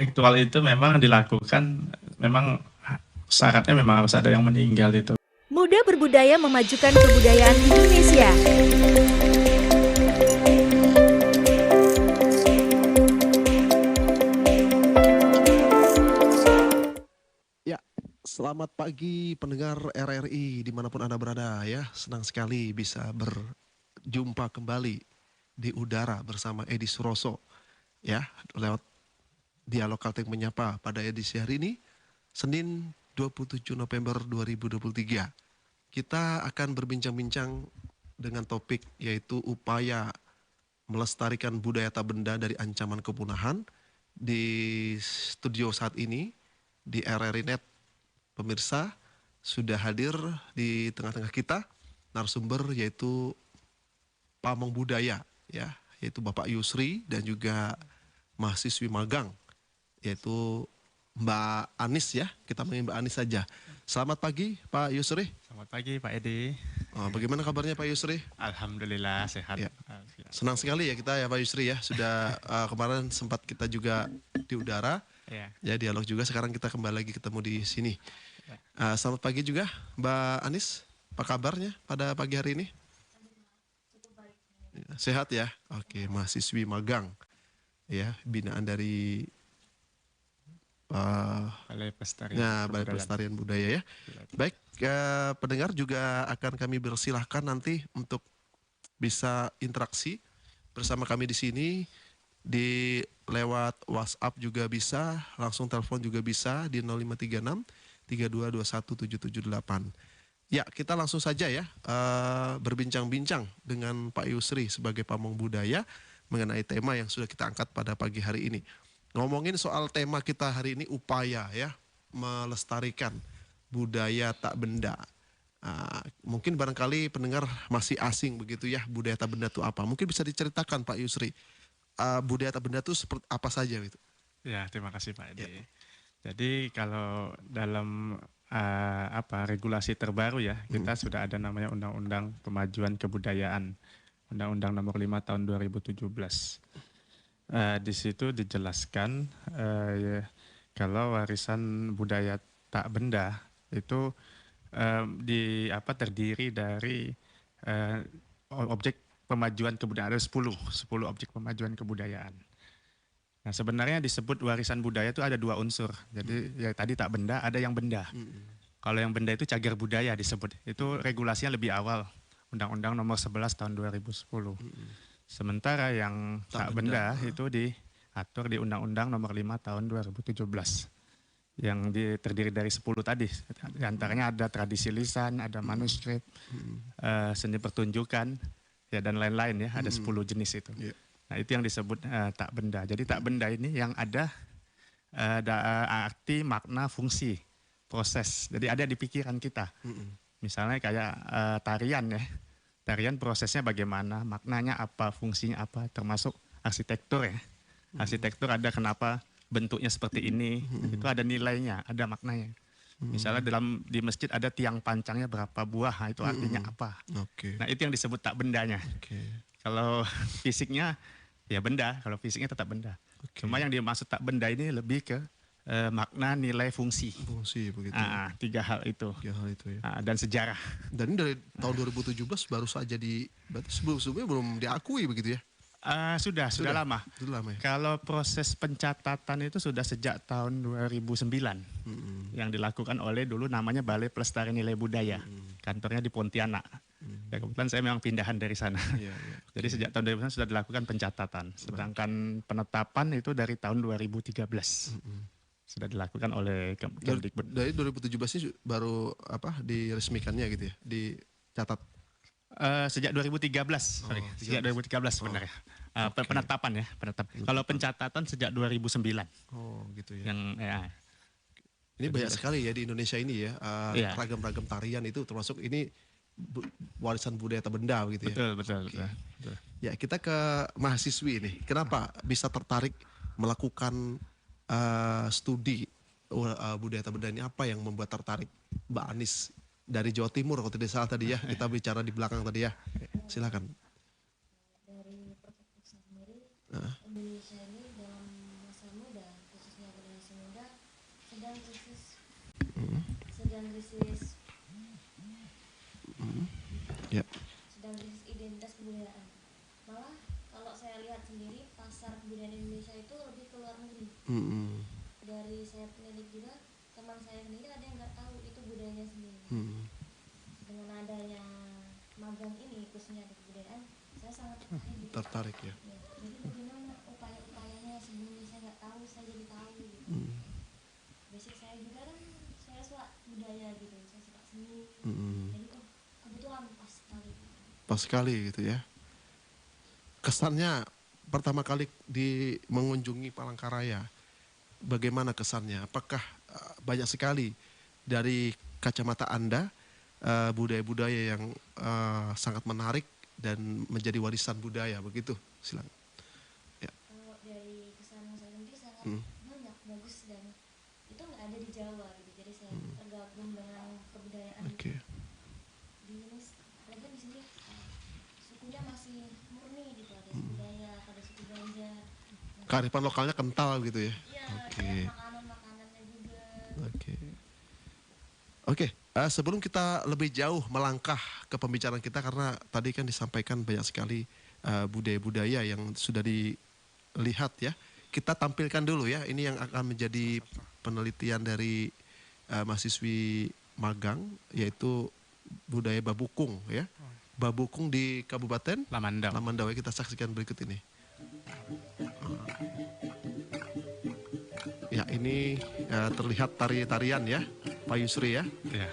ritual itu memang dilakukan, memang syaratnya memang harus ada yang meninggal itu. Muda Berbudaya memajukan kebudayaan Indonesia. Ya, selamat pagi pendengar RRI dimanapun Anda berada ya. Senang sekali bisa berjumpa kembali di udara bersama Edi Suroso ya, lewat Dialog Kalteng Menyapa pada edisi hari ini, Senin 27 November 2023. Kita akan berbincang-bincang dengan topik yaitu upaya melestarikan budaya tak benda dari ancaman kepunahan. Di studio saat ini di RRI Net, pemirsa sudah hadir di tengah-tengah kita narasumber yaitu pamong budaya ya, yaitu Bapak Yusri dan juga mahasiswi magang yaitu Mbak Anis ya, kita panggil Mbak Anis saja. Selamat pagi Pak Yusri. Selamat pagi Pak Edi. Bagaimana kabarnya Pak Yusri? Alhamdulillah sehat. Ya. Senang sekali ya kita ya Pak Yusri ya, sudah kemarin sempat kita juga di udara ya dialog juga, sekarang kita kembali lagi ketemu di sini. Selamat pagi juga Mbak Anis, apa kabarnya pada pagi hari ini? Sehat ya? Oke, mahasiswi magang ya, binaan dari Balai Pelestarian Budaya ya. Baik, pendengar juga akan kami persilahkan nanti untuk bisa interaksi bersama kami di sini, di lewat WhatsApp juga bisa, langsung telepon juga bisa di 0536 3221 778. Ya, kita langsung saja ya berbincang-bincang dengan Pak Yusri sebagai pamong budaya mengenai tema yang sudah kita angkat pada pagi hari ini. Ngomongin soal tema kita hari ini, upaya ya melestarikan budaya tak benda. Mungkin barangkali pendengar masih asing begitu ya, budaya tak benda itu apa? Mungkin bisa diceritakan Pak Yusri, budaya tak benda itu seperti apa saja gitu? Ya, terima kasih Pak Edi. Ya. Jadi kalau dalam regulasi terbaru ya, kita sudah ada namanya Undang-Undang Pemajuan Kebudayaan, Undang-Undang Nomor 5 Tahun 2017. Di situ dijelaskan kalau warisan budaya tak benda itu terdiri dari objek pemajuan kebudayaan, ada 10 objek pemajuan kebudayaan. Nah, sebenarnya disebut warisan budaya itu ada 2 unsur. Jadi ya tadi tak benda, ada yang benda. Kalau yang benda itu cagar budaya disebut. Itu regulasinya lebih awal, Undang-Undang Nomor 11 Tahun 2010. Sementara yang tak benda itu diatur di Undang-Undang Nomor 5 Tahun 2017. Yang terdiri dari 10 tadi. Di antaranya ada tradisi lisan, ada manuskrip, seni pertunjukan, ya dan lain-lain ya. Ada 10 jenis itu. Nah, itu yang disebut tak benda. Jadi tak benda ini yang ada arti, makna, fungsi, proses. Jadi ada di pikiran kita. Misalnya kayak tarian ya. Tarian prosesnya bagaimana, maknanya apa, fungsinya apa, termasuk arsitektur ya. Arsitektur ada kenapa bentuknya seperti ini, itu ada nilainya, ada maknanya. Misalnya di masjid ada tiang pancangnya berapa buah, itu artinya apa. Nah, itu yang disebut tak bendanya. Kalau fisiknya ya benda, kalau fisiknya tetap benda. Cuma yang dimaksud tak benda ini lebih ke makna, nilai, fungsi begitu. 3 hal itu. Ya. Dan sejarah. Dan ini dari tahun 2017 baru saja berarti sebelumnya belum diakui begitu ya? Sudah lama. Sudah lama ya? Kalau proses pencatatan itu sudah sejak tahun 2009 yang dilakukan oleh dulu namanya Balai Pelestarian Nilai Budaya. Kantornya di Pontianak. Ya, kebetulan saya memang pindahan dari sana. Jadi sejak tahun 2009 sudah dilakukan pencatatan. Sedangkan penetapan itu dari tahun 2013. Sudah dilakukan oleh Kemdikbud. Dari 2017 ini baru diresmikannya gitu ya, dicatat. Sejak 2013, sejak 2013 sebenarnya. Penetapan ya, Kalau pencatatan sejak 2009. Oh, gitu ya. Ini banyak sekali ya di Indonesia ini ya, ragam-ragam tarian itu, termasuk ini warisan budaya tak benda begitu ya. Betul. Ya, kita ke mahasiswi ini. Kenapa bisa tertarik melakukan studi budaya tak benda ini? Apa yang membuat tertarik Mbak Anis dari Jawa Timur kalau tidak salah tadi ya, kita bicara di belakang tadi ya. Silakan. Dari perspektif sendiri, Indonesia ini dalam masa muda, khususnya sedang krisis Hmm. sedang krisis Ya. sedang krisis identitas kebudayaan. Malah kalau saya lihat sendiri pasar kebudayaan Indonesia itu lebih ke luar negeri. Hmm. Dari saya penilik juga, teman saya sendiri ada yang nggak tahu itu budayanya sendiri. Hmm. Dengan adanya magang ini khususnya di kebudayaan, saya sangat tertarik. Tertarik ya. Ya, jadi bagaimana upaya-upayanya sebelumnya saya nggak tahu, saya jadi tahu gitu. Hmm. Basic saya juga kan saya suka budaya gitu, saya suka seni. Hmm. Jadi kebetulan pas sekali. Pas sekali gitu ya. Kesannya pertama kali mengunjungi Palangkaraya, bagaimana kesannya? Apakah banyak sekali dari kacamata Anda budaya-budaya yang sangat menarik dan menjadi warisan budaya begitu? Silakan. Kalau dari kesan saya sendiri sangat Hmm. banyak, bagus, dan itu nggak ada di Jawa gitu. Jadi saya tergabung dengan kebudayaan Oke. di ini, apalagi di sini sukunya masih murni gitu, ada suku Dayak, ada suku Banjar. Kearifan lokalnya kental gitu ya. Iya, Oke. kayak makanan-makanannya juga. Oke, sebelum kita lebih jauh melangkah ke pembicaraan kita, karena tadi kan disampaikan banyak sekali budaya-budaya yang sudah dilihat ya. Kita tampilkan dulu ya, ini yang akan menjadi penelitian dari mahasiswi magang, yaitu budaya Babukung ya. Babukung di Kabupaten Lamandau. Lamandau ya, kita saksikan berikut ini. Ya, ini terlihat tarian ya, Pak Yusri ya. Ya.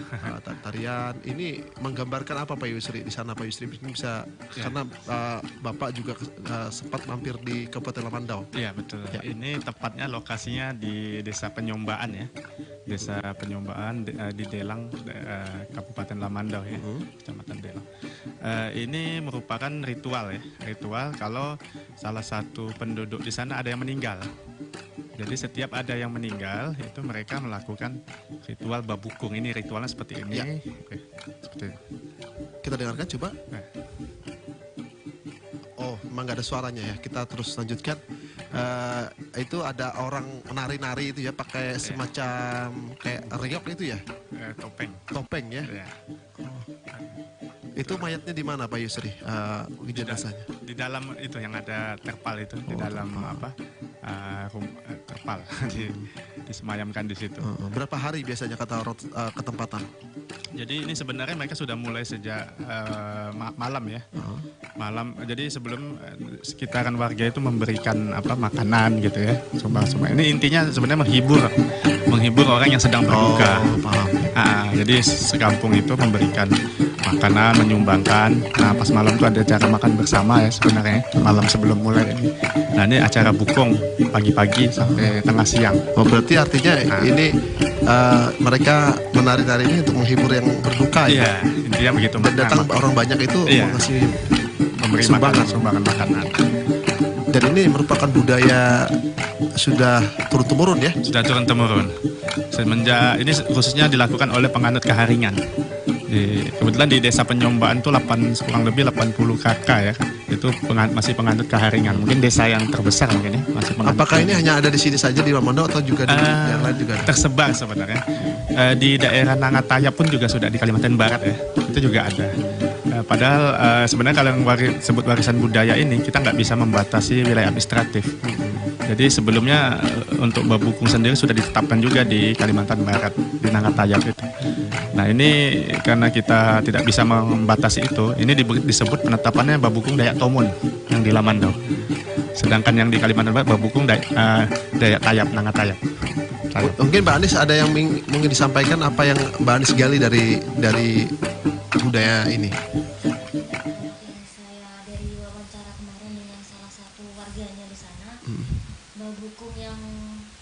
Tarian ini menggambarkan apa Pak Yusri di sana Pak Yusri? Ini bisa karena Bapak juga sempat mampir di Kabupaten Lamandau. Iya betul. Ya. Ini tepatnya lokasinya di Desa Penyombaan ya. Desa Penyombaan di Delang, Kabupaten Lamandau ya, Kecamatan Delang. Ini merupakan ritual ya. Ritual kalau salah satu penduduk di sana ada yang meninggal. Jadi setiap ada yang meninggal itu mereka melakukan ritual babukung. Ini ritualnya seperti ini. Ya. Oke, seperti ini. Kita dengarkan coba. Nah. Oh, memang nggak ada suaranya ya. Kita terus lanjutkan. Itu ada orang menari-nari itu ya, pakai semacam kayak reog itu ya, Topeng. topeng ya. Ya. Itu mayatnya di mana Pak Yusri? Jenazahnya. Di dalam itu yang ada terpal itu, di dalam apa? Terpal disemayamkan di situ. Berapa hari biasanya kata ketempatan? Jadi ini sebenarnya mereka sudah mulai sejak malam ya. Malam. Jadi sebelum sekitaran warga itu memberikan apa makanan gitu ya. Sumbang-sumbang. Ini intinya sebenarnya menghibur orang yang sedang berduka. Paham. Jadi sekampung itu memberikan makanan, menyumbangkan. Nah pas malam itu ada acara makan bersama ya sebenarnya. Malam sebelum mulai ini. Nah ini acara bukung pagi-pagi sampai tengah siang. Oh, berarti artinya ini mereka menari-nari ini untuk menghibur yang berduka ya? Iya, intinya begitu. Dan datang orang banyak itu mengasih memberi sumbangan makanan. Dan ini merupakan budaya sudah turun-temurun ya? Sudah turun-temurun. Semenjak ini khususnya dilakukan oleh penganut Kaharingan. Kebetulan di Desa Penyombaan itu kurang lebih 80 kakak ya. Itu masih penganut Kaharingan. Mungkin desa yang terbesar mungkin ya. Masih apakah ini hanya ada di sini saja di Lamandau atau juga di daerah lain juga? Tersebar sebenarnya. Di daerah Nangataya pun juga sudah di Kalimantan Barat ya. Itu juga ada. Padahal sebenarnya kalau yang sebut warisan budaya ini kita nggak bisa membatasi wilayah administratif. Jadi sebelumnya untuk babukung sendiri sudah ditetapkan juga di Kalimantan Barat, di Nangatayap itu. Nah ini karena kita tidak bisa membatasi itu, ini disebut penetapannya babukung Dayak Tomun yang di Lamandau. Sedangkan yang di Kalimantan Barat babukung Dayak Tayap, Nangatayap. Mungkin Mbak Anis ada yang mungkin disampaikan apa yang Mbak Anis gali dari budaya ini? Saya dari wawancara kemarin dengan salah satu warganya di sana, babukung yang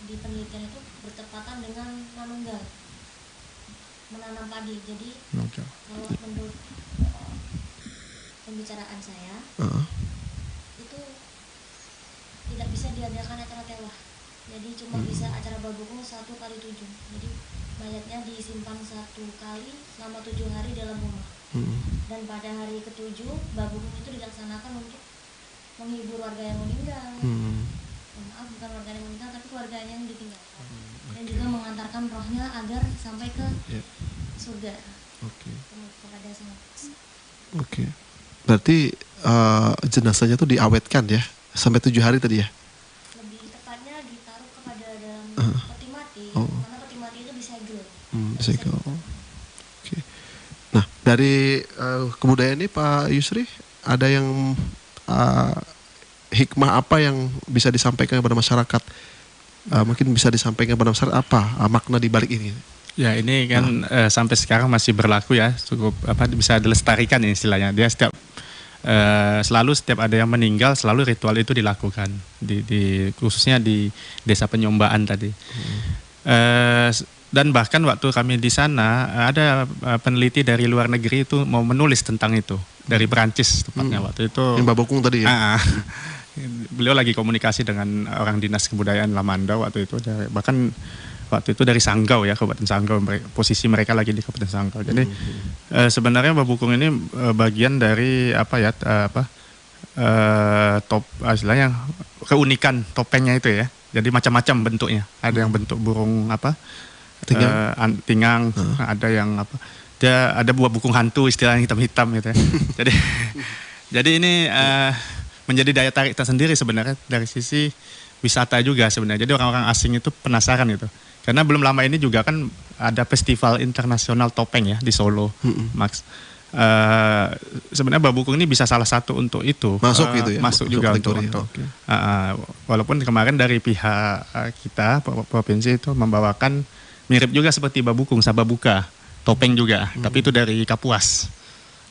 di penelitian itu bertepatan dengan manunggal, menanam padi. Jadi kalau menurut pembicaraan saya itu tidak bisa diadakan acara tewah. Jadi cuma bisa acara babukung 1x7. Jadi mayatnya disimpan 1 kali selama 7 hari dalam rumah. Dan pada hari ke-7 babukung itu dilaksanakan untuk menghibur warga yang meninggal. Maaf, bukan warga yang meninggal tapi keluarganya yang ditinggalkan. Dan juga mengantar mengantarkan rohnya agar sampai ke Ya. surga Oke. kepada sang kuasa. Oke. Berarti jenazahnya tuh diawetkan ya sampai 7 hari tadi ya? Lebih tepatnya ditaruh kepada dalam peti mati, Oh. karena peti mati itu disegel. Disegel. Oke. Nah, dari kebudayaan ini Pak Yusri, ada yang hikmah apa yang bisa disampaikan kepada masyarakat? Mungkin bisa disampaikan kepada masyarakat apa makna di balik ini? Ya ini kan sampai sekarang masih berlaku ya, cukup bisa dilestarikan ya istilahnya. Dia selalu setiap ada yang meninggal selalu ritual itu dilakukan khususnya di desa Penyombaan tadi. Dan bahkan waktu kami di sana ada peneliti dari luar negeri itu mau menulis tentang itu dari Perancis tepatnya waktu itu. Yang Mbak Bokung tadi ya? Beliau lagi komunikasi dengan orang dinas kebudayaan Lamanda waktu itu, bahkan waktu itu dari Sanggau ya, Kabupaten Sanggau, posisi mereka lagi di Kabupaten Sanggau. Jadi sebenarnya Babukung ini bagian dari istilahnya keunikan topengnya itu ya. Jadi macam-macam bentuknya. Ada yang bentuk burung tingang, ada yang ada buah bukung hantu istilahnya hitam-hitam gitu ya. jadi ini menjadi daya tarik tersendiri sebenarnya dari sisi wisata juga sebenarnya. Jadi orang-orang asing itu penasaran gitu. Karena belum lama ini juga kan ada festival internasional topeng ya di Solo, Max. Sebenarnya Babukung ini bisa salah satu untuk itu. Masuk gitu ya? Masuk juga untuk. Walaupun kemarin dari pihak kita provinsi itu membawakan mirip juga seperti Babukung, Sababuka, topeng juga, tapi itu dari Kapuas.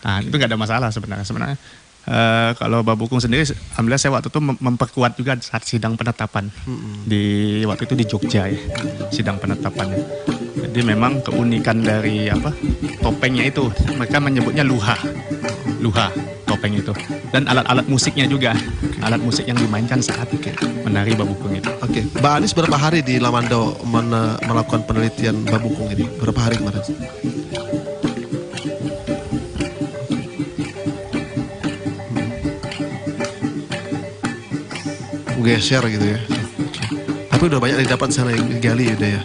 Nah itu nggak ada masalah sebenarnya. Kalau Babukung sendiri, alhamdulillah saya waktu itu memperkuat juga saat sidang penetapan waktu itu di Jogja ya, sidang penetapannya. Jadi memang keunikan dari topengnya itu, mereka menyebutnya luha topeng itu, dan alat-alat musiknya juga, alat musik yang dimainkan saat menari Babukung itu. Oke, Mbak Anis berapa hari di Lamando melakukan penelitian Babukung ini? Berapa hari kemarin? Geser gitu ya. Tapi udah banyak didapat sana yang digali udah ya,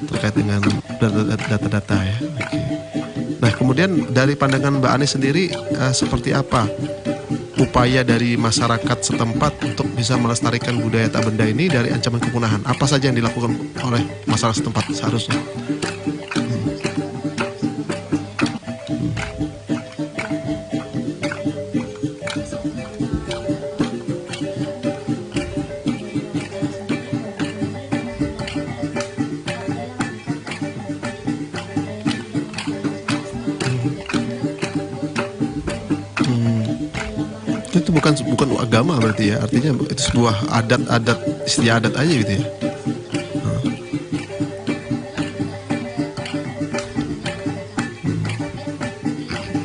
terkait dengan data-data ya. Oke. Nah kemudian dari pandangan Mbak Anis sendiri seperti apa upaya dari masyarakat setempat untuk bisa melestarikan budaya tak benda ini dari ancaman kepunahan? Apa saja yang dilakukan oleh masyarakat setempat seharusnya? Itu bukan agama berarti ya, artinya itu sebuah adat istiadat aja gitu ya.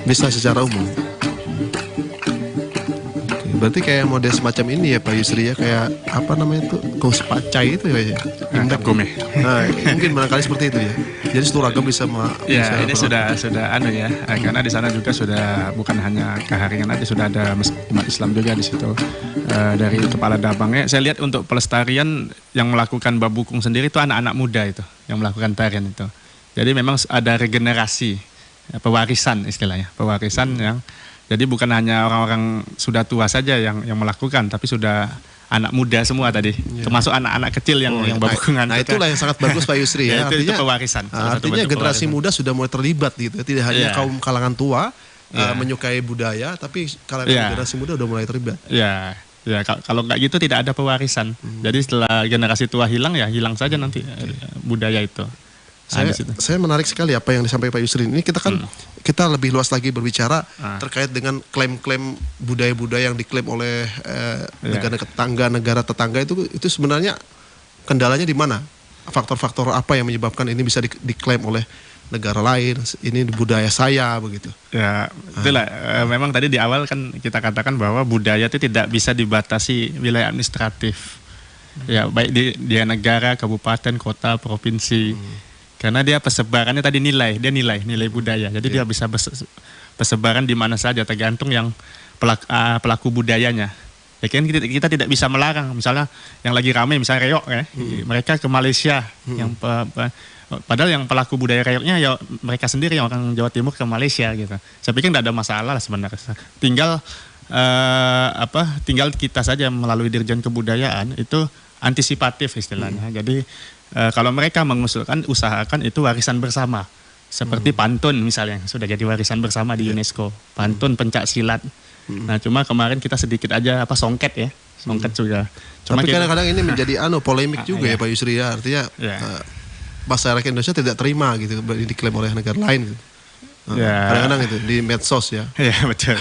Bisa secara umum. Oke, berarti kayak model semacam ini ya Pak Yusri ya, kayak apa namanya itu, Ghost Pacai itu ya. Gome. Nah, mungkin barangkali seperti itu ya. Jadi seluruh agama bisa ya ini sudah ya, karena di sana juga sudah bukan hanya Keharingan aja, sudah ada umat Islam juga di situ. Dari kepala dabangnya saya lihat untuk pelestarian yang melakukan Babukung sendiri itu anak-anak muda itu yang melakukan tarian itu. Jadi memang ada regenerasi, pewarisan istilahnya, pewarisan yang jadi bukan hanya orang-orang sudah tua saja yang melakukan, tapi sudah anak muda semua tadi, termasuk anak-anak kecil yang Babukungan. Nah itulah yang sangat bagus Pak Yusri ya. Itu pewarisan. Artinya generasi muda sudah mulai terlibat gitu. Tidak hanya kaum kalangan tua menyukai budaya, tapi generasi muda udah mulai terlibat. Ya, kalau nggak gitu tidak ada pewarisan. Jadi setelah generasi tua hilang ya hilang saja nanti budaya itu. Saya menarik sekali apa yang disampaikan Pak Yusri. Ini kita lebih luas lagi berbicara terkait dengan klaim-klaim budaya-budaya yang diklaim oleh negara tetangga itu sebenarnya kendalanya di mana? Faktor-faktor apa yang menyebabkan ini bisa diklaim oleh negara lain? Ini budaya saya begitu. Ya, itulah. Memang tadi di awal kan kita katakan bahwa budaya itu tidak bisa dibatasi wilayah administratif. Ya, baik di negara, kabupaten, kota, provinsi. Karena dia persebarannya tadi nilai budaya. Jadi dia bisa persebaran di mana saja tergantung yang pelaku budayanya. Ya kan kita tidak bisa melarang, misalnya yang lagi ramai misalnya reok ya, mereka ke Malaysia, yang padahal yang pelaku budaya reoknya ya mereka sendiri, yang orang Jawa Timur ke Malaysia gitu. Saya pikir tidak ada masalah lah sebenarnya. Tinggal kita saja melalui Dirjen Kebudayaan itu antisipatif istilahnya. Jadi kalau mereka mengusulkan, usahakan itu warisan bersama. Seperti pantun misalnya, sudah jadi warisan bersama di UNESCO. Pantun, pencak silat. Nah cuma kemarin kita sedikit aja songket ya. Songket juga. Cuma tapi kadang-kadang ini menjadi polemik juga ya Pak Yusri ya. Artinya masyarakat Indonesia tidak terima gitu, diklaim oleh negara lain gitu. Kadang-kadang itu di medsos ya. Ya betul.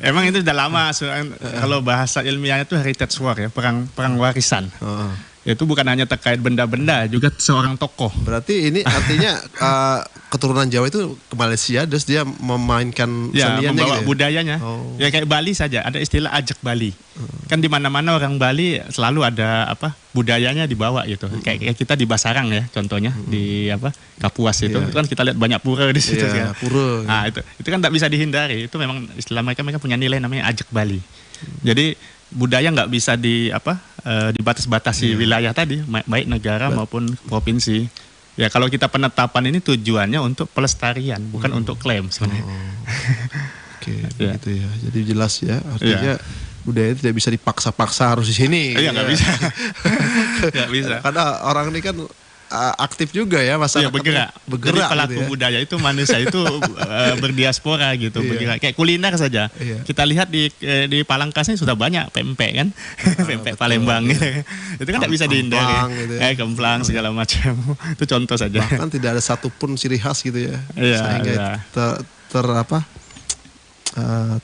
Emang itu sudah lama, kalau bahasa ilmiahnya itu heritage war ya, perang warisan. Itu bukan hanya terkait benda-benda, juga seorang tokoh. Berarti ini artinya keturunan Jawa itu ke Malaysia, terus dia memainkan seniannya membawa gitu ya? budayanya. Ya kayak Bali saja, ada istilah ajak Bali. Kan di mana-mana orang Bali selalu ada budayanya dibawa gitu. Kayak kita di Basarang ya, contohnya di Kapuas itu kan kita lihat banyak pura di situ kan. Pura. Nah, itu kan tak bisa dihindari. Itu memang istilah mereka punya nilai namanya ajak Bali. Jadi budaya nggak bisa dibatas-batasi wilayah tadi, baik negara maupun provinsi. Ya kalau kita penetapan ini tujuannya untuk pelestarian, bukan untuk klaim sebenarnya. Oke, gitu ya. Jadi jelas ya, artinya budaya tidak bisa dipaksa-paksa harus di sini. Iya nggak bisa. Nggak bisa. Karena orang ini kan aktif juga ya, masyarakat bergerak. Jadi pelaku gitu ya. budaya itu manusia itu berdiaspora gitu, bergerak. Kayak kuliner saja. Kita lihat di Palangkasnya sudah banyak pempek kan, pempek Palembang gitu. Itu kan tidak bisa dihindari. Gitu ya. Kemplang segala macam. Itu contoh saja. Bahkan tidak ada satupun ciri khas gitu ya. Sehingga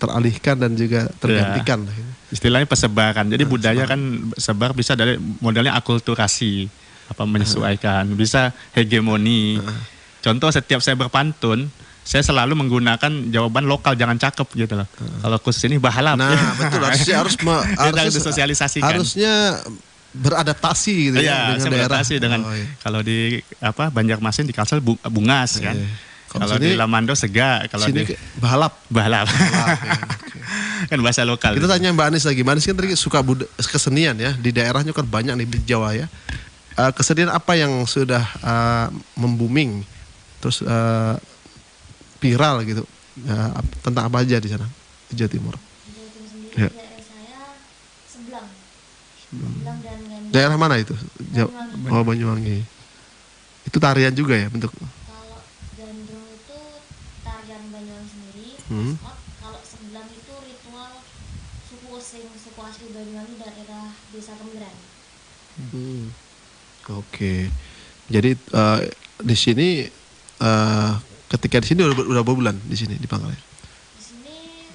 teralihkan dan juga tergantikan. Istilahnya persebaran. Jadi budaya kan sebar bisa dari modelnya akulturasi. Menyesuaikan, bisa hegemoni. Contoh setiap saya berpantun, saya selalu menggunakan jawaban lokal, jangan cakep gitu loh. Kalau khusus ini bahalap. Nah betul, harus disosialisasikan. Harusnya beradaptasi gitu ya, dengan daerah. Dengan kalau di Banjarmasin di Kalsel bungas kan. Kalau di Lamando sega, kalau sini di bahalap. Kan bahasa lokal. Kita tanya Mbak Anis lagi. Mbak Anis kan tadi suka kesenian ya, di daerahnya kan banyak nih di Jawa ya. Kesenian apa yang sudah membuming, terus viral gitu, tentang apa aja di sana di Jawa Timur? Di Jawa Timur sendiri daerah saya Sebelang dan Gandrung. Daerah mana itu? Banyuwangi. Banyuwangi. Itu tarian juga ya bentuk? Kalau Gandrung itu tarian Banyuwangi sendiri. Kalau Sebelang itu ritual suku Osing, suku asli Banyuwangi daerah Desa Kemberan. Oke, jadi di sini ketika di sini udah berapa bulan di sini di Pangkalan? Di sini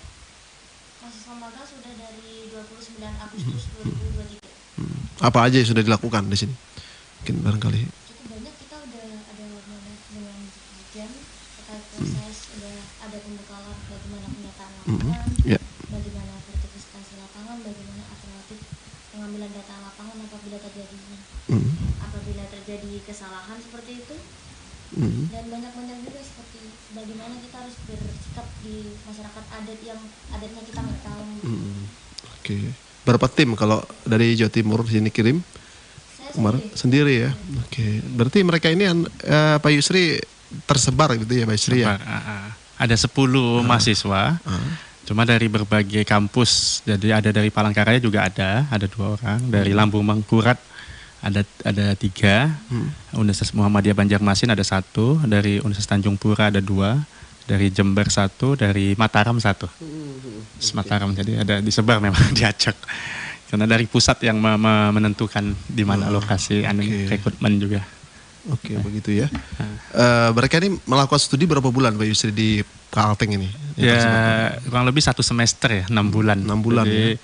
mahasiswa magang sudah dari 29 Agustus 2023. Apa aja yang sudah dilakukan di sini? Mungkin barangkali. Cukup banyak, kita udah ada webinar dengan Dirjen terkait proses, udah ada pembekalan bagaimana pendataan lapangan, bagaimana verifikasi lapangan, bagaimana alternatif pengambilan data lapangan apabila terjadi kesalahan seperti itu, dan banyak juga seperti bagaimana kita harus bersikap di masyarakat adat yang adatnya kita nggak tahu. Oke. Berapa tim kalau dari Jawa Timur sini kirim? Saya sendiri ya. Oke. Berarti mereka ini Pak Yusri tersebar gitu ya Pak Yusri ya? Ada 10 mahasiswa. Cuma dari berbagai kampus. Jadi ada dari Palangkaraya juga ada 2 orang. Dari Lambung Mangkurat ada 3. Universitas Muhammadiyah Banjarmasin ada 1. Dari Universitas Tanjung Pura ada 2. Dari Jember 1, dari Mataram 1. Mataram, jadi ada disebar memang diacak. Karena dari pusat yang menentukan di mana lokasi rekrutmen juga. Oke, begitu ya. Mereka ini melakukan studi berapa bulan Pak Yusri di Kalteng ini? Ya, kurang lebih 1 semester ya, 6 bulan. 6 bulan jadi,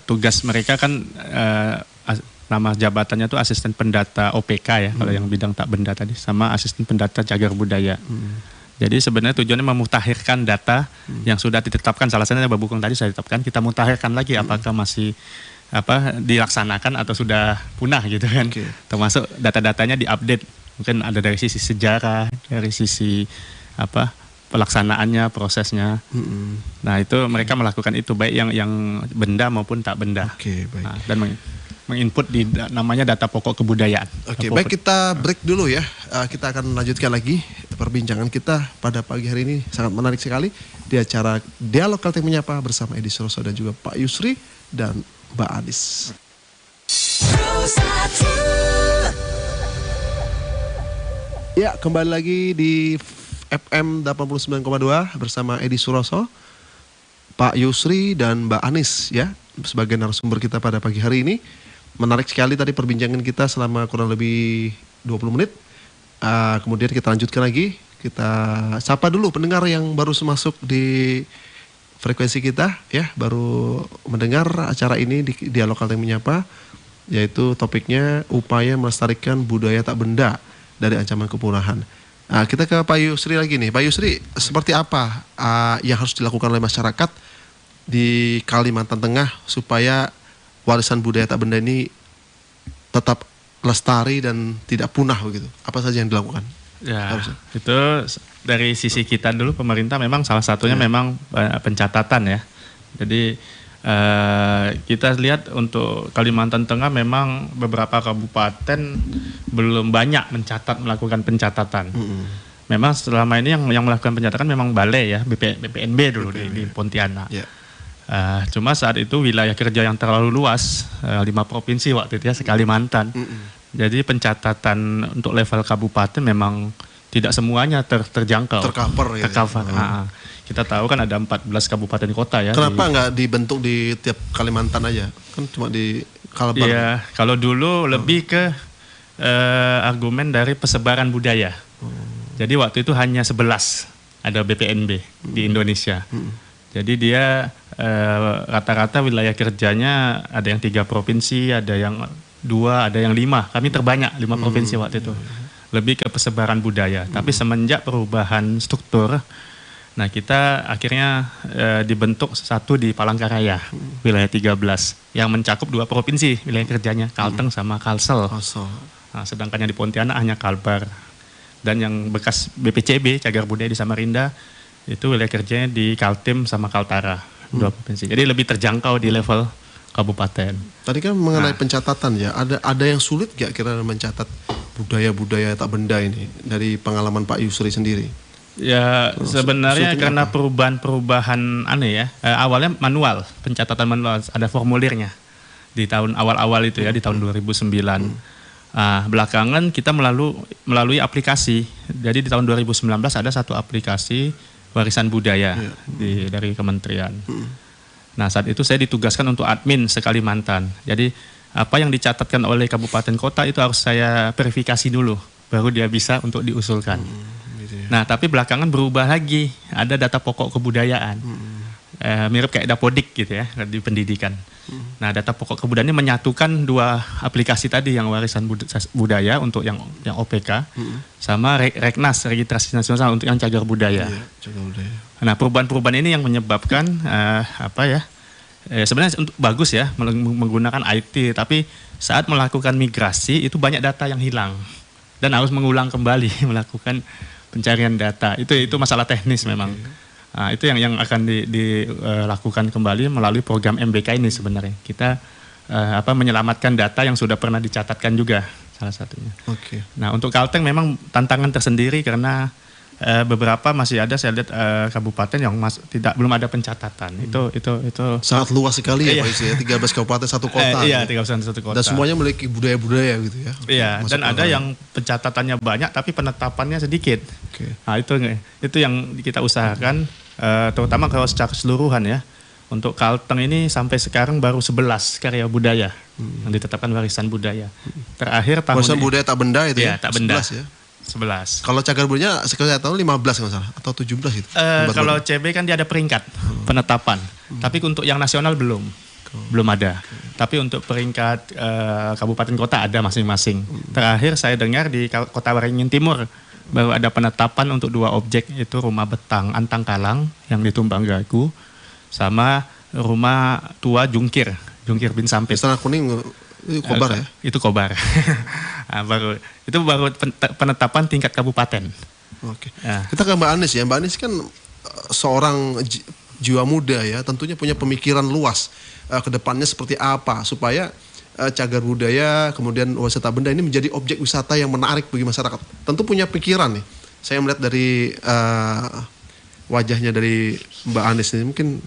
tugas mereka kan nama jabatannya tuh asisten pendata OPK ya, kalau yang bidang tak benda tadi, sama asisten pendata cagar budaya. Jadi sebenarnya tujuannya memutakhirkan data yang sudah ditetapkan, salah satunya Babukung tadi sudah ditetapkan, kita mutakhirkan lagi apakah masih dilaksanakan atau sudah punah gitu kan. Termasuk data-datanya diupdate, mungkin ada dari sisi sejarah, dari sisi pelaksanaannya, prosesnya. Nah itu mereka melakukan itu baik yang benda maupun tak benda. Oke, baik. Nah, dan menginput di namanya data pokok kebudayaan. Oke, baik, kita break dulu ya. Kita akan lanjutkan lagi perbincangan kita pada pagi hari ini. Sangat menarik sekali di acara Dialog Kalteng Menyapa bersama Edi Suroso dan juga Pak Yusri dan Mbak Anis. Ya, kembali lagi di FM 89,2 bersama Edi Suroso, Pak Yusri dan Mbak Anis ya sebagai narasumber kita pada pagi hari ini. Menarik sekali tadi perbincangan kita selama kurang lebih 20 menit. Kemudian kita lanjutkan lagi. Kita sapa dulu pendengar yang baru masuk di frekuensi kita ya, baru mendengar acara ini di Dialog Kalteng Menyapa, yaitu topiknya upaya melestarikan budaya tak benda dari ancaman kepunahan. Kita ke Pak Yusri lagi nih. Pak Yusri, seperti apa yang harus dilakukan oleh masyarakat di Kalimantan Tengah supaya warisan budaya tak benda ini tetap lestari dan tidak punah begitu? Apa saja yang dilakukan? Ya, Harusnya. itu dari sisi kita dulu pemerintah memang salah satunya memang pencatatan ya. Jadi kita lihat untuk Kalimantan Tengah memang beberapa kabupaten belum banyak melakukan pencatatan. Memang selama ini yang melakukan pencatatan memang balai ya, BPNB dulu di Pontianak. Ya. Cuma saat itu wilayah kerja yang terlalu luas, 5 provinsi waktu itu ya, Kalimantan. Jadi pencatatan untuk level kabupaten memang tidak semuanya terjangkau. Tercover ya. Kita tahu kan ada 14 kabupaten kota ya. Kenapa nggak dibentuk di tiap Kalimantan aja? Kan cuma di Kalbar. Iya, kalau dulu lebih ke argumen dari persebaran budaya. Jadi waktu itu hanya 11 ada BPNB di Indonesia. Jadi dia rata-rata wilayah kerjanya ada yang 3 provinsi, ada yang 2, ada yang 5. Kami terbanyak 5 provinsi waktu itu. Lebih ke persebaran budaya. Tapi semenjak perubahan struktur, nah kita akhirnya dibentuk satu di Palangkaraya, wilayah 13, yang mencakup 2 provinsi wilayah kerjanya, Kalteng sama Kalsel. Nah, sedangkan yang di Pontianak hanya Kalbar. Dan yang bekas BPCB, Cagar Budaya di Samarinda, itu wilayah kerjanya di Kaltim sama Kaltara, 2 provinsi. Jadi lebih terjangkau di level kabupaten. Tadi kan mengenai pencatatan ya, ada yang sulit gak kira mencatat budaya-budaya tak benda ini dari pengalaman Pak Yusri sendiri? Ya sebenarnya karena apa? perubahan aneh ya, awalnya manual, pencatatan manual, ada formulirnya di tahun awal-awal itu ya, di tahun 2009. Belakangan kita melalui aplikasi, jadi di tahun 2019 ada satu aplikasi warisan budaya dari kementerian. Nah saat itu saya ditugaskan untuk admin se-Kalimantan. Jadi apa yang dicatatkan oleh kabupaten kota itu harus saya verifikasi dulu, baru dia bisa untuk diusulkan. Nah tapi belakangan berubah lagi, ada data pokok kebudayaan. Mirip kayak Dapodik gitu ya, di pendidikan. Nah data pokok kebudayaan ini menyatukan 2 aplikasi tadi, yang warisan budaya untuk yang OPK, sama Reknas, Registrasi Nasional untuk yang cagar budaya. Nah perubahan-perubahan ini yang menyebabkan sebenarnya bagus ya menggunakan IT, tapi saat melakukan migrasi itu banyak data yang hilang dan harus mengulang kembali melakukan pencarian data. Itu masalah teknis memang. Nah, itu yang akan dilakukan kembali melalui program MBK ini sebenarnya. Kita menyelamatkan data yang sudah pernah dicatatkan juga salah satunya. Nah untuk Kalteng memang tantangan tersendiri karena beberapa masih ada saya lihat kabupaten yang belum ada pencatatan. Itu sangat luas sekali ya Pak Yusri ya, 13 kabupaten satu kota. Iya, 13 satu kota. Dan semuanya memiliki budaya-budaya gitu ya. Iya, dan ada yang pencatatannya banyak tapi penetapannya sedikit. Nah, itu yang kita usahakan, terutama kalau secara keseluruhan ya. Untuk Kalteng ini sampai sekarang baru 11 karya budaya yang ditetapkan warisan budaya. Terakhir tahun warisan budaya tak benda itu ya? Tak benda. 11 ya. 11. Kalau cagar budaya sekitar tahun 15 kalau salah atau 17 itu. Kalau CB kan dia ada peringkat penetapan. Tapi untuk yang nasional belum ada. Tapi untuk peringkat kabupaten kota ada masing-masing. Terakhir saya dengar di Kota Waringin Timur baru ada penetapan untuk 2 objek, itu rumah betang Antang Kalang yang di Tumbangaku sama rumah tua Jungkir bin Sampit. Istana Kuning itu Kobar ya? Itu Kobar. Nah, baru penetapan tingkat kabupaten. Oke. Ya. Kita ke Mbak Anis ya. Mbak Anis kan seorang jiwa muda ya, tentunya punya pemikiran luas ke depannya seperti apa supaya cagar budaya kemudian wisata benda ini menjadi objek wisata yang menarik bagi masyarakat. Tentu punya pikiran nih. Saya melihat dari wajahnya dari Mbak Anis ini mungkin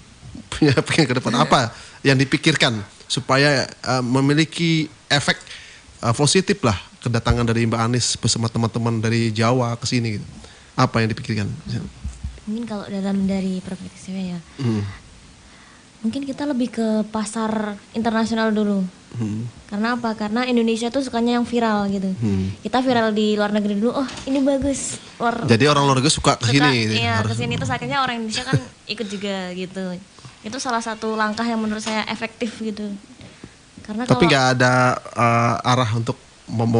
punya pikiran ke depan apa yang dipikirkan supaya memiliki efek positif lah kedatangan dari Mbak Anis bersama teman-teman dari Jawa ke sini gitu. Apa yang dipikirkan? Mungkin kalau dari perspektif saya ya, mungkin kita lebih ke pasar internasional dulu. Karena apa? Karena Indonesia tuh sukanya yang viral gitu. Kita viral di luar negeri dulu, oh ini bagus. Jadi orang luar negeri suka ke sini. Iya, ke sini terus akhirnya orang Indonesia kan ikut juga gitu. Itu salah satu langkah yang menurut saya efektif gitu. Karena tapi nggak ada arah untuk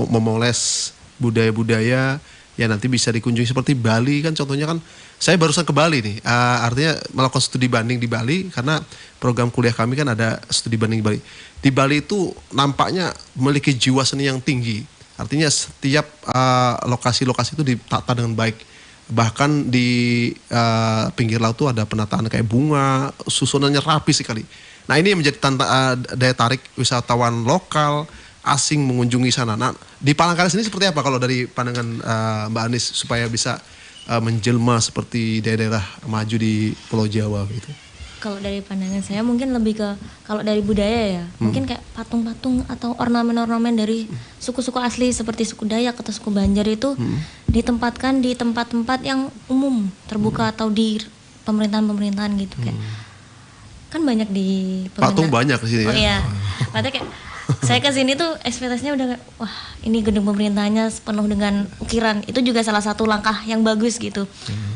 memoles budaya-budaya yang nanti bisa dikunjungi seperti Bali kan contohnya kan. Saya barusan ke Bali nih, artinya melakukan studi banding di Bali karena program kuliah kami kan ada studi banding di Bali. Di Bali itu nampaknya memiliki jiwa seni yang tinggi. Artinya setiap lokasi-lokasi itu ditata dengan baik. Bahkan di pinggir laut itu ada penataan kayak bunga, susunannya rapi sekali. Nah ini menjadi daya tarik wisatawan lokal, asing mengunjungi sana. Nah di Palangkaraya sendiri seperti apa kalau dari pandangan Mbak Anis supaya bisa menjelma seperti daerah-daerah maju di Pulau Jawa gitu? Kalau dari pandangan saya mungkin lebih ke kalau dari budaya ya, mungkin kayak patung-patung atau ornamen-ornamen dari suku-suku asli seperti suku Dayak atau suku Banjar itu ditempatkan di tempat-tempat yang umum, terbuka atau di pemerintahan-pemerintahan gitu kayak. Kan banyak di patung banyak di sini ya. Oh iya. Berarti kayak saya ke sini tuh ekspektasinya udah kayak, wah ini gedung pemerintahnya penuh dengan ukiran. Itu juga salah satu langkah yang bagus gitu.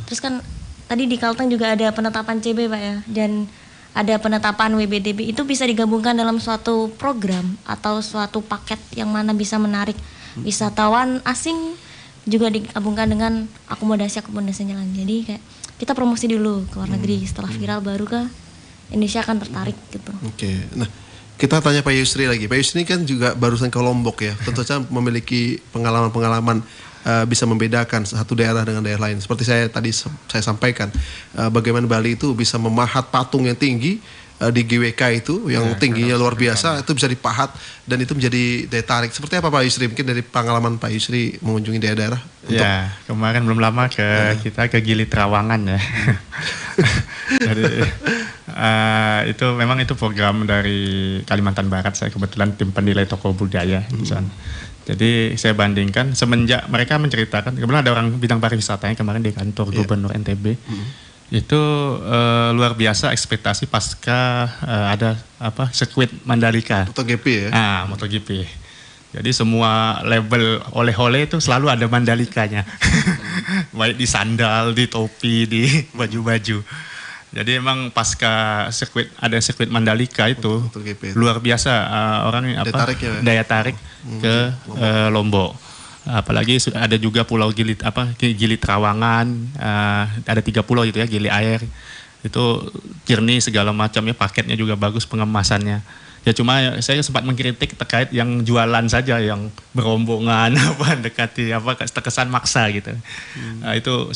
Terus kan tadi di Kalteng juga ada penetapan CB Pak ya, dan ada penetapan WBDB. Itu bisa digabungkan dalam suatu program atau suatu paket yang mana bisa menarik wisatawan asing, juga digabungkan dengan akomodasi-akomodasinya lain. Jadi kayak kita promosi dulu ke luar negeri, setelah viral baru ke Indonesia akan tertarik gitu. Oke. Nah kita tanya Pak Yusri lagi. Pak Yusri kan juga barusan ke Lombok ya. Tentu saja memiliki pengalaman-pengalaman bisa membedakan satu daerah dengan daerah lain. Seperti saya tadi saya sampaikan, bagaimana Bali itu bisa memahat patung yang tinggi di GWK itu, yang tingginya luar biasa, itu bisa dipahat dan itu menjadi daya tarik. Seperti apa Pak Yusri? Mungkin dari pengalaman Pak Yusri mengunjungi daerah-daerah? Ya, kemarin belum lama kita ke Gili Trawangan ya. Jadi, itu memang itu program dari Kalimantan Barat. Saya kebetulan tim penilai tokoh budaya di sana. Jadi saya bandingkan semenjak mereka menceritakan, kebetulan ada orang bidang pariwisatanya kemarin di kantor Gubernur NTB. Itu luar biasa ekspektasi pasca ada sirkuit Mandalika. MotoGP ya? MotoGP. Jadi semua label oleh-oleh itu selalu ada Mandalikanya. Baik di sandal, di topi, di baju-baju. Jadi emang pasca ada sirkuit Mandalika itu luar biasa orang daya tarik ke Lombok. Apalagi ada juga pulau Gili Trawangan, ada 3 pulau itu ya, Gili Air. Itu jernih segala macamnya, paketnya juga bagus pengemasannya. Ya cuma saya sempat mengkritik terkait yang jualan saja, yang berombongan dekati terkesan maksa gitu. Itu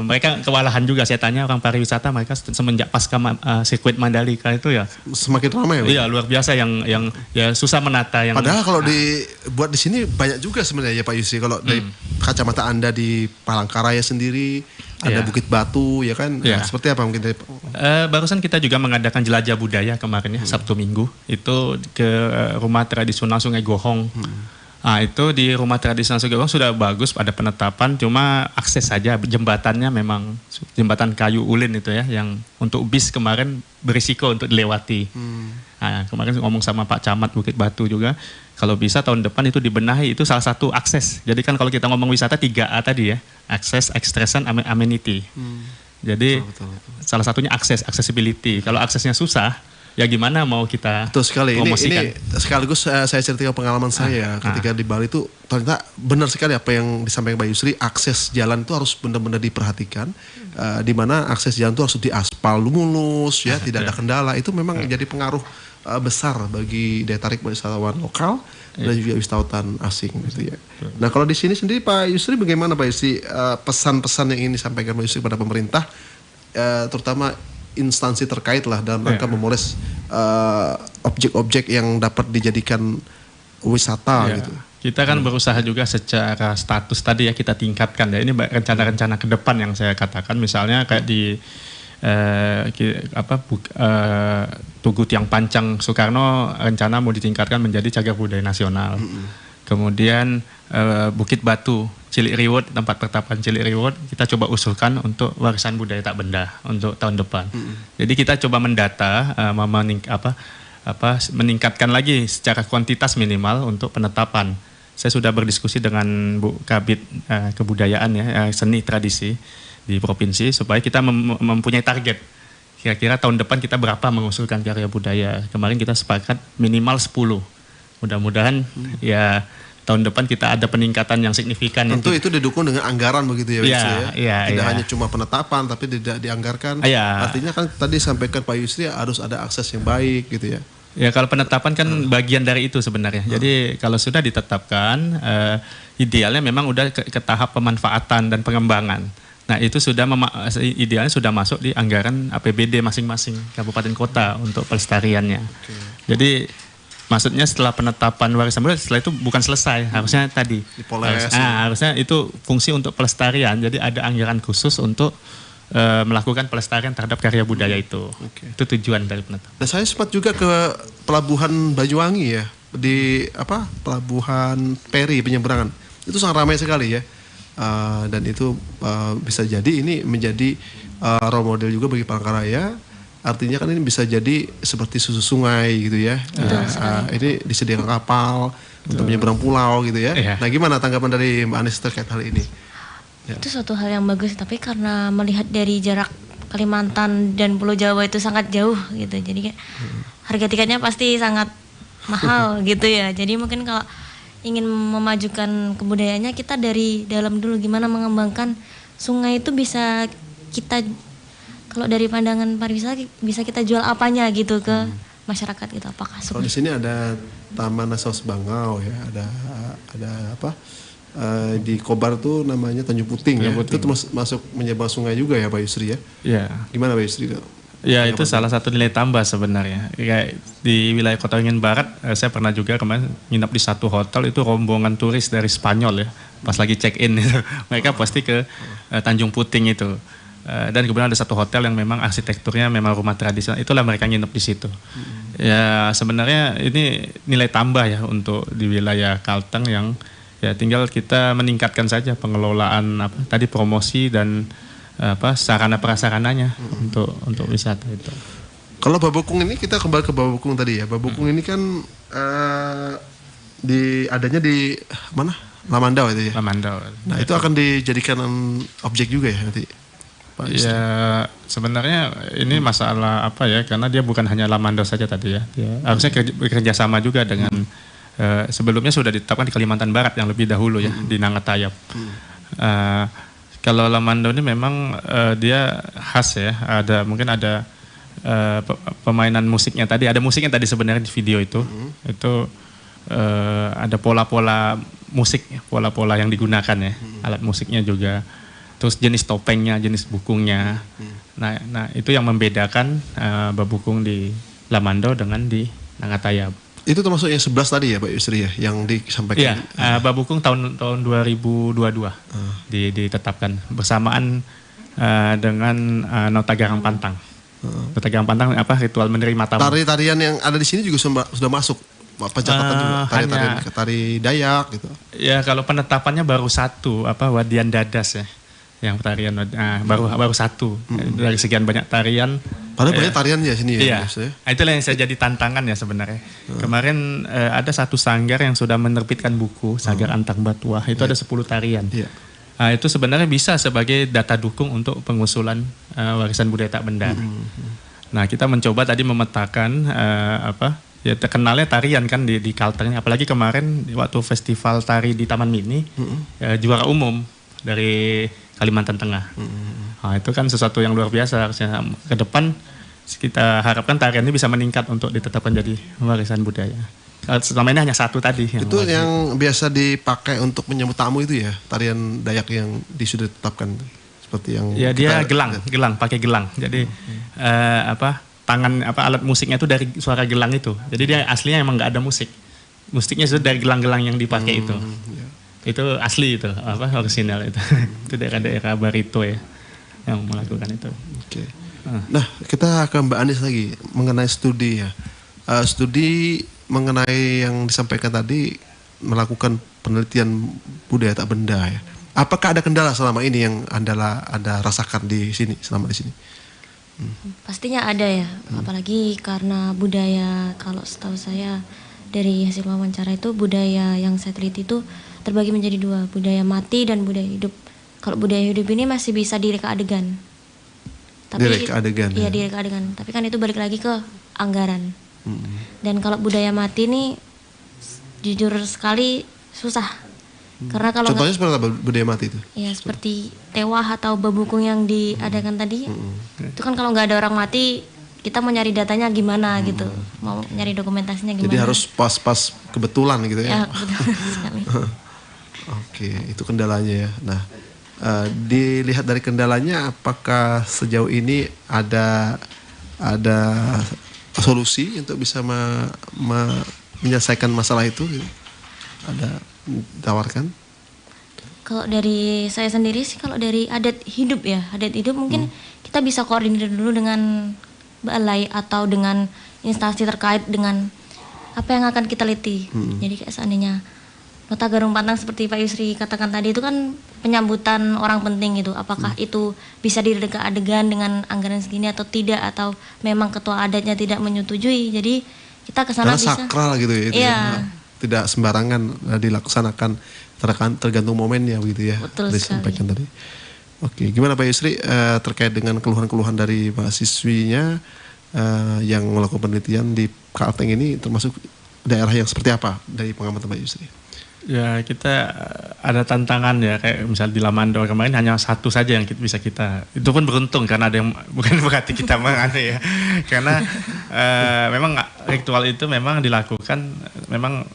mereka kewalahan juga. Saya tanya orang pariwisata, mereka semenjak pasca sirkuit Mandalika itu ya semakin ramai. Iya luar biasa yang ya susah menata yang. Padahal kalau dibuat di sini banyak juga sebenarnya ya Pak Yusri. Kalau dari kacamata Anda di Palangkaraya sendiri ada Bukit Batu ya kan. Nah, seperti apa mungkin dari barusan kita juga mengadakan jelajah budaya kemarin ya, Sabtu Minggu itu ke rumah tradisional Sungai Gohong. Nah itu di rumah tradisional Sungai Gohong sudah bagus, ada penetapan, cuma akses saja, jembatannya memang jembatan kayu ulin itu ya, yang untuk bis kemarin berisiko untuk dilewati. Nah, kemarin ngomong sama Pak Camat Bukit Batu juga, kalau bisa tahun depan itu dibenahi, itu salah satu akses. Jadi kan kalau kita ngomong wisata 3A tadi ya, akses, extraction, amenity. Jadi salah satunya akses, accessibility. Kalau aksesnya susah, ya gimana mau kita betul sekali. promosikan. Ini sekaligus saya ceritakan pengalaman saya ketika di Bali itu ternyata benar sekali apa yang disampaikan Mbak Yusri, akses jalan itu harus benar-benar diperhatikan, di mana akses jalan itu harus diaspal mulus ya, tidak ada kendala. Itu memang jadi pengaruh besar bagi daya tarik wisatawan lokal dan juga wisatawan asing gitu ya. Nah kalau di sini sendiri Pak Yusri bagaimana Pak Yusri, pesan-pesan yang ingin disampaikan Pak Yusri kepada pemerintah, terutama instansi terkait lah dalam rangka memoles objek-objek yang dapat dijadikan wisata gitu. Kita kan berusaha juga secara status tadi ya kita tingkatkan ya. Ini rencana-rencana ke depan yang saya katakan, misalnya kayak di Tugu Tiang Pancang Soekarno rencana mau ditingkatkan menjadi cagar budaya nasional. Kemudian Bukit Batu Cilik Riwut, tempat pertapan Cilik Riwut kita coba usulkan untuk warisan budaya tak benda untuk tahun depan. Jadi kita coba mendata meningkatkan lagi secara kuantitas minimal untuk penetapan. Saya sudah berdiskusi dengan Bu Kabid Kebudayaan ya, seni tradisi di provinsi supaya kita mempunyai target. Kira-kira tahun depan kita berapa mengusulkan karya budaya. Kemarin kita sepakat minimal 10. Mudah-mudahan ya tahun depan kita ada peningkatan yang signifikan. Tentu itu didukung dengan anggaran begitu ya, tidak hanya cuma penetapan tapi tidak dianggarkan. Artinya kan tadi sampaikan Pak Yusri harus ada akses yang baik gitu ya. Ya kalau penetapan kan bagian dari itu sebenarnya. Jadi kalau sudah ditetapkan, idealnya memang udah ke tahap pemanfaatan dan pengembangan. Nah itu sudah idealnya sudah masuk di anggaran APBD masing-masing kabupaten kota untuk pelestariannya. Jadi maksudnya setelah penetapan warisan budaya, setelah itu bukan selesai, harusnya tadi. Harusnya itu fungsi untuk pelestarian. Jadi ada anggaran khusus untuk melakukan pelestarian terhadap karya budaya itu. Itu tujuan dari penetapan. Dan saya sempat juga ke Pelabuhan Banyuwangi ya, di Pelabuhan Peri penyeberangan. Itu sangat ramai sekali ya. Dan itu bisa jadi ini menjadi role model juga bagi Palangkaraya. Artinya kan ini bisa jadi seperti susu sungai gitu ya. Ini disediakan kapal untuk menyeberang pulau gitu ya. Nah gimana tanggapan dari Mbak Anis terkait hal ini? Itu suatu hal yang bagus, tapi karena melihat dari jarak Kalimantan dan Pulau Jawa itu sangat jauh gitu, jadi kayak harga tiketnya pasti sangat mahal gitu ya. Jadi mungkin kalau ingin memajukan kebudayaannya, kita dari dalam dulu gimana mengembangkan sungai itu bisa kita, kalau dari pandangan pariwisata bisa kita jual apanya gitu ke masyarakat gitu. Apakah kalau di sini ada Taman Nasional Bangau ya, ada di Kobar tuh namanya Tanjung Puting ya. Itu masuk menyeberang sungai juga ya Pak Yusri ya. Iya. Gimana Pak Yusri? Ya itu salah satu nilai tambah sebenarnya. Kayak di wilayah Kota Waringin Barat, saya pernah juga kemarin nginap di satu hotel, itu rombongan turis dari Spanyol ya. Pas lagi check in itu, mereka pasti ke Tanjung Puting itu. Dan kemudian ada satu hotel yang memang arsitekturnya memang rumah tradisional, itulah mereka nginep di situ. Ya sebenarnya ini nilai tambah ya untuk di wilayah Kalteng yang ya tinggal kita meningkatkan saja pengelolaan tadi promosi dan sarana prasarananya untuk wisata itu. Kalau Babukung ini kita kembali ke Babukung tadi ya. Babukung ini kan adanya di mana? Lamandau itu ya. Lamandau. Nah itu akan dijadikan objek juga ya nanti. Ya sebenarnya ini masalah karena dia bukan hanya Lamandau saja tadi ya. Harusnya bekerja sama juga dengan sebelumnya sudah ditetapkan di Kalimantan Barat yang lebih dahulu ya, di Nangatayab. Kalau Lamandau ini memang dia khas ya, mungkin ada pemainan musiknya tadi, ada musiknya tadi sebenarnya di video itu. Itu ada pola-pola musik, pola-pola yang digunakan ya, alat musiknya juga. Terus jenis topengnya, jenis bukungnya. Nah itu yang membedakan babukung di Lamandau dengan di Nangatayab. Itu termasuk yang 11 tadi ya Pak Yusri ya, yang disampaikan? Iya, babukung tahun 2022 ditetapkan bersamaan dengan Nota Garang Pantang. Nota Garang Pantang ritual menerima tamu. Tari-tarian yang ada di sini juga sudah masuk pencatatan juga, tari-tarian tari Dayak gitu. Ya kalau penetapannya baru satu, Wadian Dadas ya. Yang tarian baru satu dari sekian banyak tarian. Padahal banyak tarian ya sini ya. Iya. Itulah yang saya jadi tantangan ya sebenarnya. Kemarin ada satu sanggar yang sudah menerbitkan buku Sanggar Antang Batuah. Itu ada 10 tarian. Itu sebenarnya bisa sebagai data dukung untuk pengusulan warisan budaya tak benda. Nah kita mencoba tadi memetakan ya terkenalnya tarian kan di Kalteng. Apalagi kemarin waktu festival tari di Taman Mini juara umum dari Kalimantan Tengah. Nah, itu kan sesuatu yang luar biasa. Harusnya ke depan kita harapkan tarian ini bisa meningkat untuk ditetapkan jadi warisan budaya. Selama ini hanya satu tadi. Itu wajib. yang biasa dipakai untuk menyambut tamu itu ya, tarian Dayak yang sudah ditetapkan seperti yang Ya dia gelang, pakai gelang. Jadi tangan alat musiknya itu dari suara gelang itu. Jadi dia aslinya emang nggak ada musik. Musiknya itu dari gelang-gelang yang dipakai itu. Itu asli itu, orisinal itu. Itu daerah barito ya yang melakukan itu. Oke. Nah, kita ke Mbak Anis lagi mengenai studi ya. Studi mengenai yang disampaikan tadi, melakukan penelitian budaya tak benda ya. Apakah ada kendala selama ini yang Anda rasakan di sini selama di sini? Pastinya ada ya, apalagi karena budaya, kalau setahu saya dari hasil wawancara itu, budaya yang saya teliti itu terbagi menjadi dua, budaya mati dan budaya hidup. Kalau budaya hidup ini masih bisa direka adegan. Direka adegan. Iya, direka adegan. Tapi kan itu balik lagi ke anggaran. Dan kalau budaya mati ini jujur sekali susah. Karena kalau contohnya seperti apa budaya mati itu? ya seperti tewah atau babukung yang diadakan tadi, itu kan kalau nggak ada orang mati, kita mau nyari datanya gimana gitu, mau nyari dokumentasinya gimana. Jadi harus pas-pas kebetulan gitu ya? Ya, betul sekali. Oke, itu kendalanya ya. Nah, dilihat dari kendalanya, apakah sejauh ini ada solusi untuk bisa menyelesaikan masalah itu? Gitu? Ada tawarkan? Kalau dari saya sendiri sih, kalau dari adat hidup ya, adat hidup mungkin kita bisa koordinir dulu dengan balai atau dengan instansi terkait dengan apa yang akan kita teliti. Jadi kayak seandainya nota Garung Pantang seperti Pak Yusri katakan tadi itu kan penyambutan orang penting gitu. Apakah itu bisa direka adegan dengan anggaran segini atau tidak, atau memang ketua adatnya tidak menyetujui. Jadi kita ke sana bisa. Karena sakral gitu ya. Itu Iya. ya. Tidak sembarangan dilaksanakan, tergantung momennya begitu ya. Betul disampaikan tadi. Oke, gimana Pak Yusri terkait dengan keluhan-keluhan dari mahasiswinya yang melakukan penelitian di Kalteng ini, termasuk daerah yang seperti apa dari pengamatan Pak Yusri? Ya kita ada tantangan ya, kayak misal di Lamando kemarin hanya satu saja yang bisa kita, itu pun beruntung karena ada yang bukan berarti kita menganu ya, karena memang ritual itu memang dilakukan, memang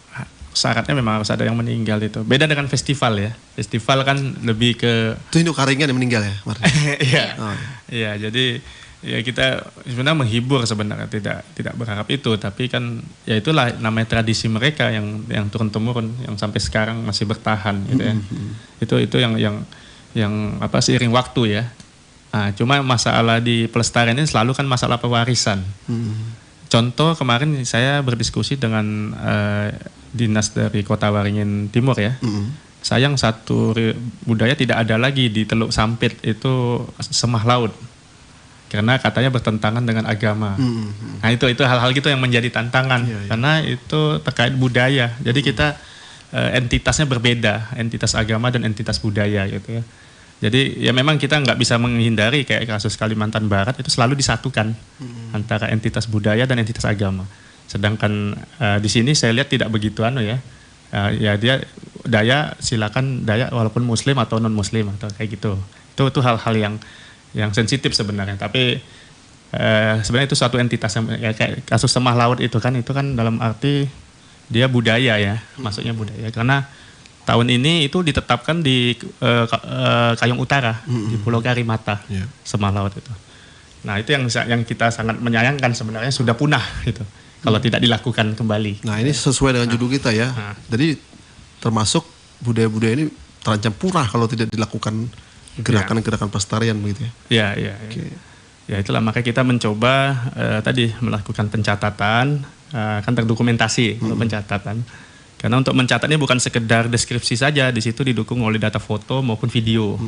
syaratnya memang harus ada yang meninggal itu. Beda dengan festival ya, festival kan lebih ke Itu induk Karingan yang meninggal ya kemarin? Iya, iya. Jadi ya kita sebenarnya menghibur sebenarnya, tidak berharap itu, tapi kan ya itulah namanya tradisi mereka yang turun temurun, yang sampai sekarang masih bertahan gitu ya. Itu yang apa, seiring waktu ya. Nah, cuma masalah di pelestarian ini selalu kan masalah pewarisan. Contoh kemarin saya berdiskusi dengan dinas dari Kota Waringin Timur ya. Sayang satu budaya tidak ada lagi di Teluk Sampit, itu semah laut. Karena katanya bertentangan dengan agama. Nah itu hal-hal gitu yang menjadi tantangan, karena itu terkait budaya. Jadi kita entitasnya berbeda, entitas agama dan entitas budaya gitu ya. Jadi ya memang kita nggak bisa menghindari, kayak kasus Kalimantan Barat itu selalu disatukan antara entitas budaya dan entitas agama. Sedangkan di sini saya lihat tidak begitu ya. Ya dia Dayak silakan Dayak walaupun Muslim atau non Muslim atau kayak gitu. Itu hal-hal yang sensitif sebenarnya, tapi sebenarnya itu suatu entitas yang ya, kayak kasus semah laut itu kan dalam arti dia budaya ya, maksudnya budaya, karena tahun ini itu ditetapkan di Kayong Utara di Pulau Karimata, semah laut itu. Nah itu yang kita sangat menyayangkan sebenarnya, sudah punah gitu kalau tidak dilakukan kembali. Nah ini sesuai dengan judul kita ya. Jadi termasuk budaya-budaya ini terancam punah kalau tidak dilakukan gerakan-gerakan pelestarian begitu ya. Iya. Ya itulah makanya kita mencoba tadi melakukan pencatatan, kan terdokumentasi untuk pencatatan. Karena untuk mencatatnya bukan sekedar deskripsi saja, di situ didukung oleh data foto maupun video.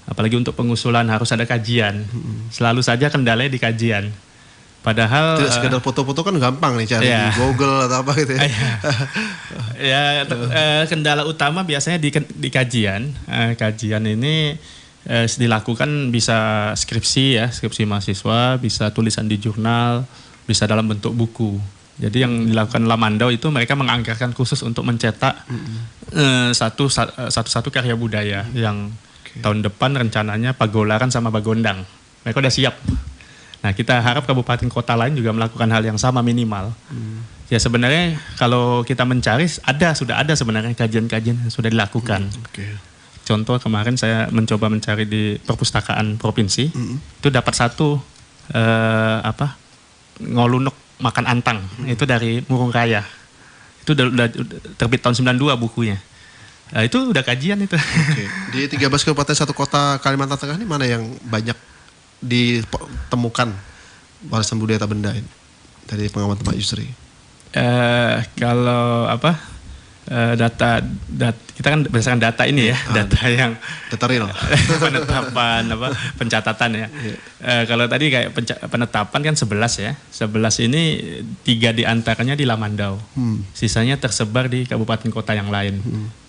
Apalagi untuk pengusulan harus ada kajian. Selalu saja kendalanya di kajian. Padahal tidak sekedar foto-foto kan gampang nih cari di Google atau apa gitu ya. Kendala utama biasanya di kajian. Kajian ini dilakukan bisa skripsi mahasiswa, bisa tulisan di jurnal, bisa dalam bentuk buku. Jadi yang dilakukan Lamando itu mereka menganggarkan khusus untuk mencetak satu karya budaya yang tahun depan rencananya Pagolaran sama Bagondang. Mereka udah siap. Nah kita harap kabupaten kota lain juga melakukan hal yang sama minimal. Ya sebenarnya kalau kita mencari sudah ada sebenarnya kajian-kajian yang sudah dilakukan. Oke. Contoh kemarin saya mencoba mencari di perpustakaan provinsi, itu dapat satu ngolunok makan antang, itu dari Murung Raya. Itu udah terbit tahun 92 bukunya. Itu udah kajian itu. Oke. Di 13 kabupaten 1 kota Kalimantan Tengah ini mana yang banyak ditemukan warisan budaya tak benda ini dari pengamatan Pak Yusri? Kalau data kita kan berdasarkan data ini ya, data yang Data real. penetapan pencatatan ya. Kalau tadi kayak penetapan kan 11 ya. 11 ini 3 diantaranya di Lamandau. Sisanya tersebar di kabupaten kota yang lain.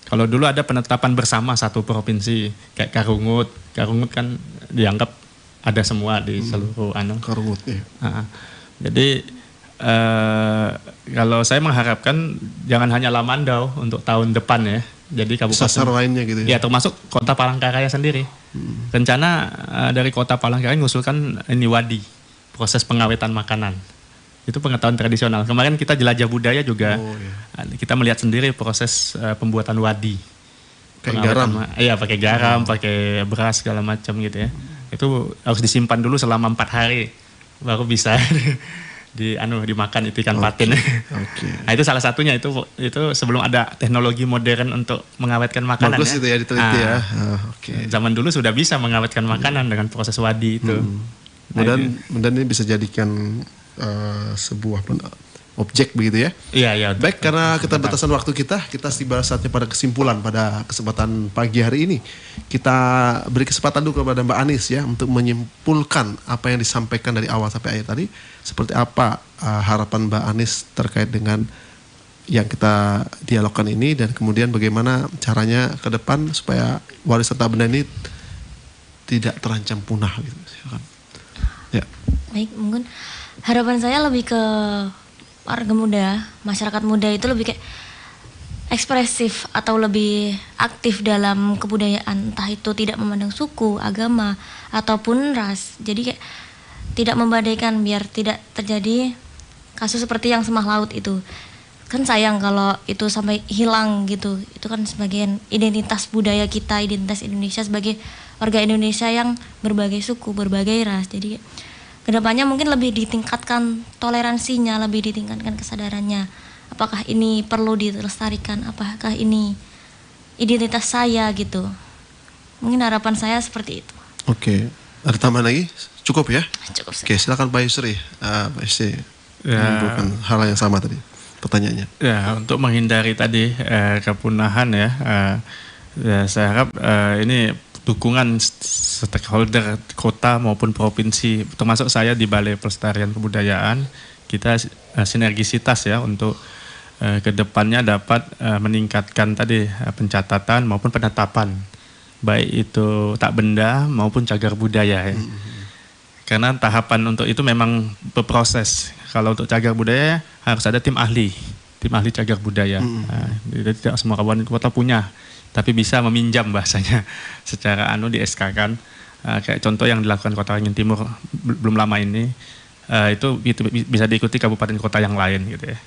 Kalau dulu ada penetapan bersama satu provinsi kayak Karungut. Karungut kan dianggap ada semua di seluruh Karungut ya. Jadi kalau saya mengharapkan jangan hanya Lamandau untuk tahun depan ya. Jadi Sasar kabupaten lainnya gitu ya. ya termasuk kota Palangkaraya sendiri. Rencana dari kota Palangkaraya mengusulkan ini wadi, proses pengawetan makanan. Itu pengetahuan tradisional. Kemarin kita jelajah budaya juga. Kita melihat sendiri proses pembuatan wadi. Pakai garam. Iya, pakai garam, pakai beras segala macam gitu ya. Itu harus disimpan dulu selama 4 hari baru bisa dimakan itu ikan patin. Nah, itu salah satunya itu sebelum ada teknologi modern untuk mengawetkan makanan. Bagus itu ya diteliti ya. Zaman dulu sudah bisa mengawetkan makanan dengan proses wadi itu. Mudah ini bisa jadikan sebuah objek begitu ya. Iya. Baik, karena keterbatasan waktu kita tiba saatnya pada kesimpulan pada kesempatan pagi hari ini. Kita beri kesempatan dulu kepada Mbak Anis ya untuk menyimpulkan apa yang disampaikan dari awal sampai akhir tadi. Seperti apa harapan Mbak Anis terkait dengan yang kita dialogkan ini dan kemudian bagaimana caranya ke depan supaya warisan tak benda ini tidak terancam punah gitu. Silakan. Ya. Baik, mungkin harapan saya lebih ke warga muda, masyarakat muda itu lebih kayak ekspresif atau lebih aktif dalam kebudayaan, entah itu tidak memandang suku, agama, ataupun ras. Jadi kayak tidak membandingkan biar tidak terjadi kasus seperti yang Semah Laut itu. Kan sayang kalau itu sampai hilang gitu. Itu kan sebagian identitas budaya kita, identitas Indonesia sebagai warga Indonesia yang berbagai suku, berbagai ras. Jadi kedepannya mungkin lebih ditingkatkan toleransinya, lebih ditingkatkan kesadarannya. Apakah ini perlu dilestarikan? Apakah ini identitas saya gitu? Mungkin harapan saya seperti itu. Oke, ada tambahan lagi? Cukup ya? Cukup. Oke, silakan Pak Yusri. Pak Yusri, bukan hal yang sama tadi pertanyaannya. Ya, untuk menghindari tadi kepunahan ya, saya harap ini dukungan stakeholder kota maupun provinsi, termasuk saya di Balai Pelestarian Kebudayaan, kita sinergisitas ya untuk kedepannya dapat meningkatkan tadi pencatatan maupun penetapan, baik itu tak benda maupun cagar budaya ya. Karena tahapan untuk itu memang berproses. Kalau untuk cagar budaya harus ada tim ahli cagar budaya. Jadi tidak semua kabupaten kota punya, tapi bisa meminjam bahasanya secara di SK kan. Kayak contoh yang dilakukan Kota Waringin Timur belum lama ini, itu bisa diikuti kabupaten kota yang lain gitu ya.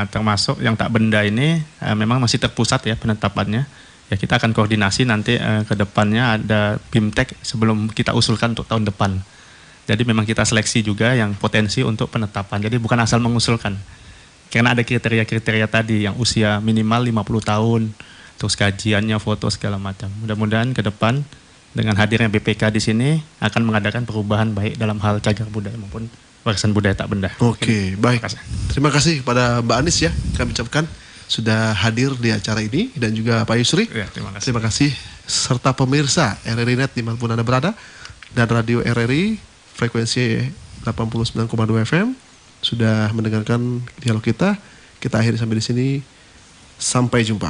Termasuk yang tak benda ini memang masih terpusat ya penetapannya. Ya kita akan koordinasi nanti ke depannya ada BIMTEK sebelum kita usulkan untuk tahun depan. Jadi memang kita seleksi juga yang potensi untuk penetapan. Jadi bukan asal mengusulkan. Karena ada kriteria-kriteria tadi yang usia minimal 50 tahun, terus kajiannya, foto segala macam. Mudah-mudahan ke depan dengan hadirnya BPK di sini akan mengadakan perubahan baik dalam hal cagar budaya maupun warisan budaya tak benda. Oke, baik. Terima kasih kepada Mbak Anis ya, kami ucapkan sudah hadir di acara ini dan juga Pak Yusri. Ya, terima kasih. Terima kasih serta pemirsa RRI Net dimanapun Anda berada dan Radio RRI frekuensi 89,2 FM sudah mendengarkan dialog kita. Kita akhiri sampai di sini. Sampai jumpa.